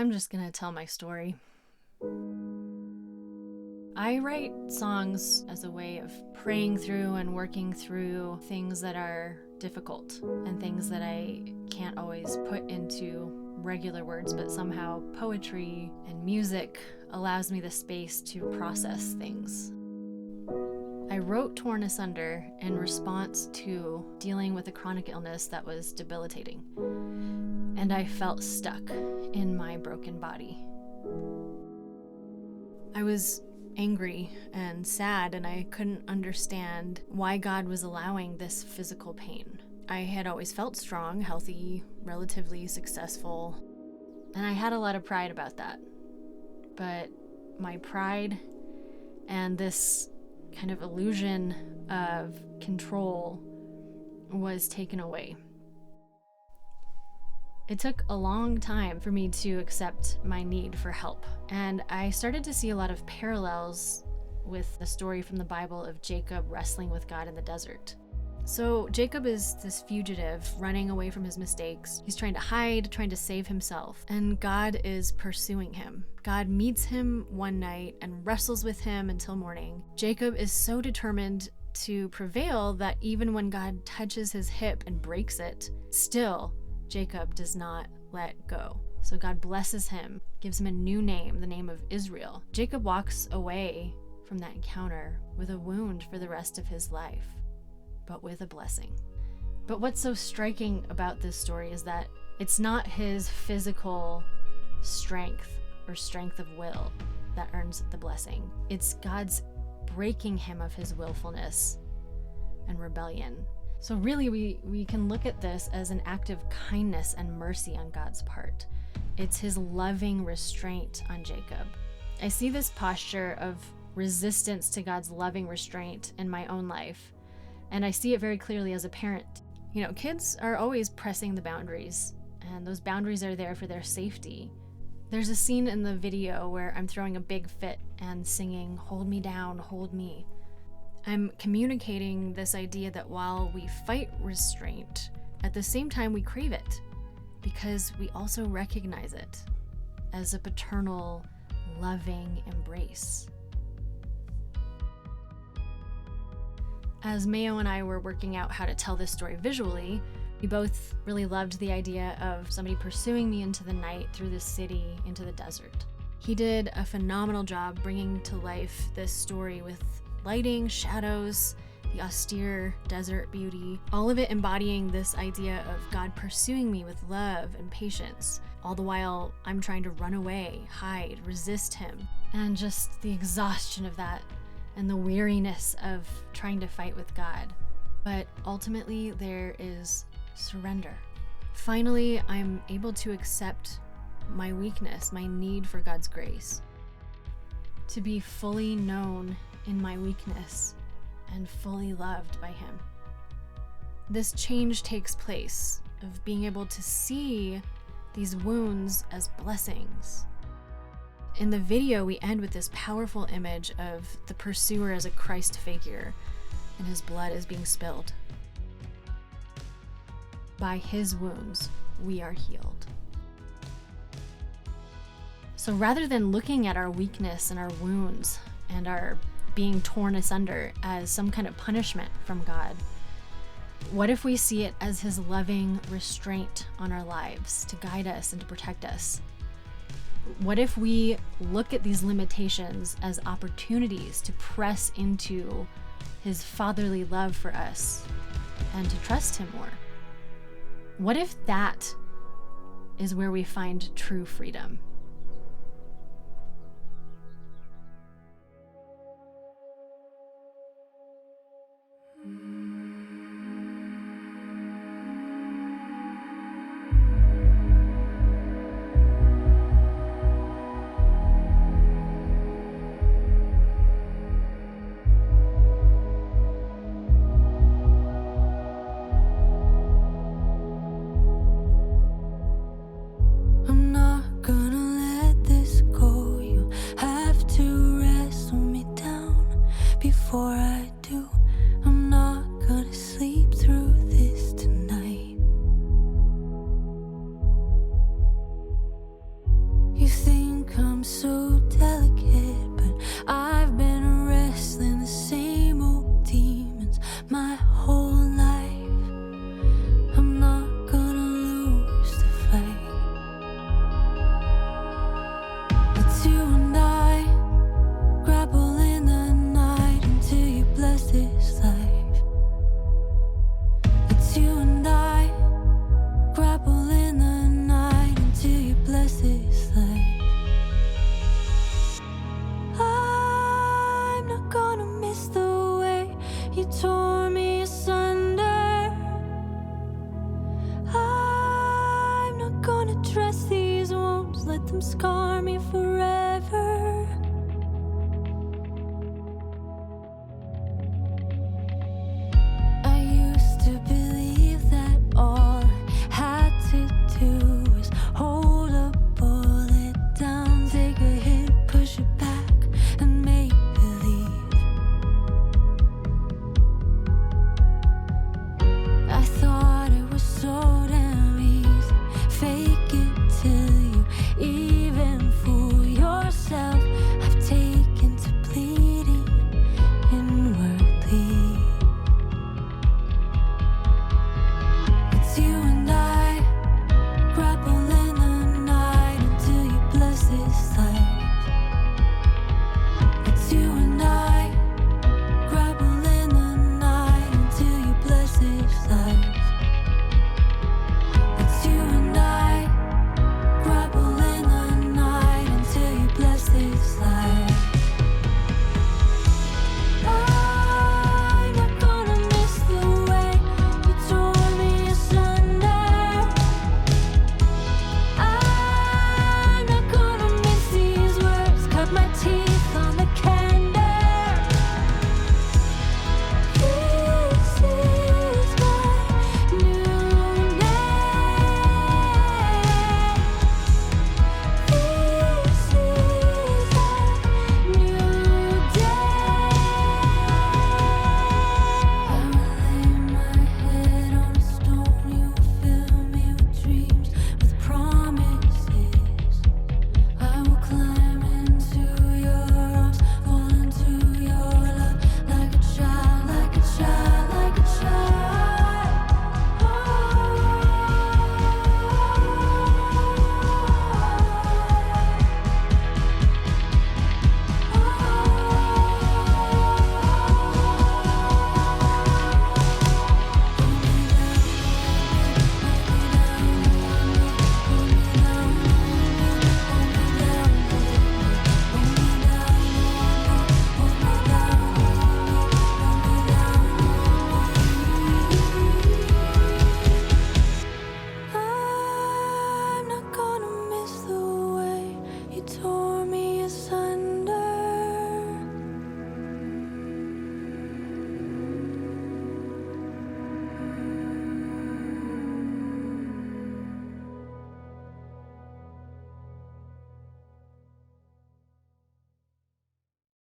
I'm just gonna tell my story. I write songs as a way of praying through and working through things that are difficult and things that I can't always put into regular words, but somehow poetry and music allows me the space to process things. I wrote Torn Asunder in response to dealing with a chronic illness that was debilitating, and I felt stuck in my broken body. I was angry and sad, and I couldn't understand why God was allowing this physical pain. I had always felt strong, healthy, relatively successful, and I had a lot of pride about that. But my pride and this kind of illusion of control was taken away. It took a long time for me to accept my need for help, and I started to see a lot of parallels with the story from the Bible of Jacob wrestling with God in the desert. So Jacob is this fugitive running away from his mistakes. He's trying to hide, trying to save himself, and God is pursuing him. God meets him one night and wrestles with him until morning. Jacob is so determined to prevail that even when God touches his hip and breaks it, still Jacob does not let go. So God blesses him, gives him a new name, the name of Israel. Jacob walks away from that encounter with a wound for the rest of his life, but with a blessing. But what's so striking about this story is that it's not his physical strength or strength of will that earns the blessing. It's God's breaking him of his willfulness and rebellion. So really, we can look at this as an act of kindness and mercy on God's part. It's his loving restraint on Jacob. I see this posture of resistance to God's loving restraint in my own life, and I see it very clearly as a parent. You know, kids are always pressing the boundaries, and those boundaries are there for their safety. There's a scene in the video where I'm throwing a big fit and singing, "Hold me down, hold me." I'm communicating this idea that while we fight restraint, at the same time we crave it, because we also recognize it as a paternal, loving embrace. As Mayo and I were working out how to tell this story visually, we both really loved the idea of somebody pursuing me into the night, through the city, into the desert. He did a phenomenal job bringing to life this story with lighting, shadows, the austere desert beauty, all of it embodying this idea of God pursuing me with love and patience, all the while I'm trying to run away, hide, resist him, and just the exhaustion of that and the weariness of trying to fight with God. But ultimately, there is surrender. Finally, I'm able to accept my weakness, my need for God's grace, to be fully known in my weakness and fully loved by him. This change takes place of being able to see these wounds as blessings. In the video, we end with this powerful image of the pursuer as a Christ figure, and his blood is being spilled. By his wounds, we are healed. So rather than looking at our weakness and our wounds and our being torn asunder as some kind of punishment from God, what if we see it as his loving restraint on our lives to guide us and to protect us? What if we look at these limitations as opportunities to press into his fatherly love for us and to trust him more? What if that is where we find true freedom? I'm not gonna bless this life. I'm not gonna miss the way you tore me asunder. I'm not gonna dress these wounds, let them scar me forever. I used to believe that all I had to do was hold a bullet down, take a hit, push it back, and make believe. I thought it was so damn easy. Fake it till you even fool yourself. I've taken to bleeding inwardly. It's you and I, grapple in the night until you bless this life. It's you and I, grapple in the night until you bless this life. It's you and I, grapple in the night until you bless this life. I'm not gonna miss the way you tore me asunder. I'm not gonna miss these words, cut my teeth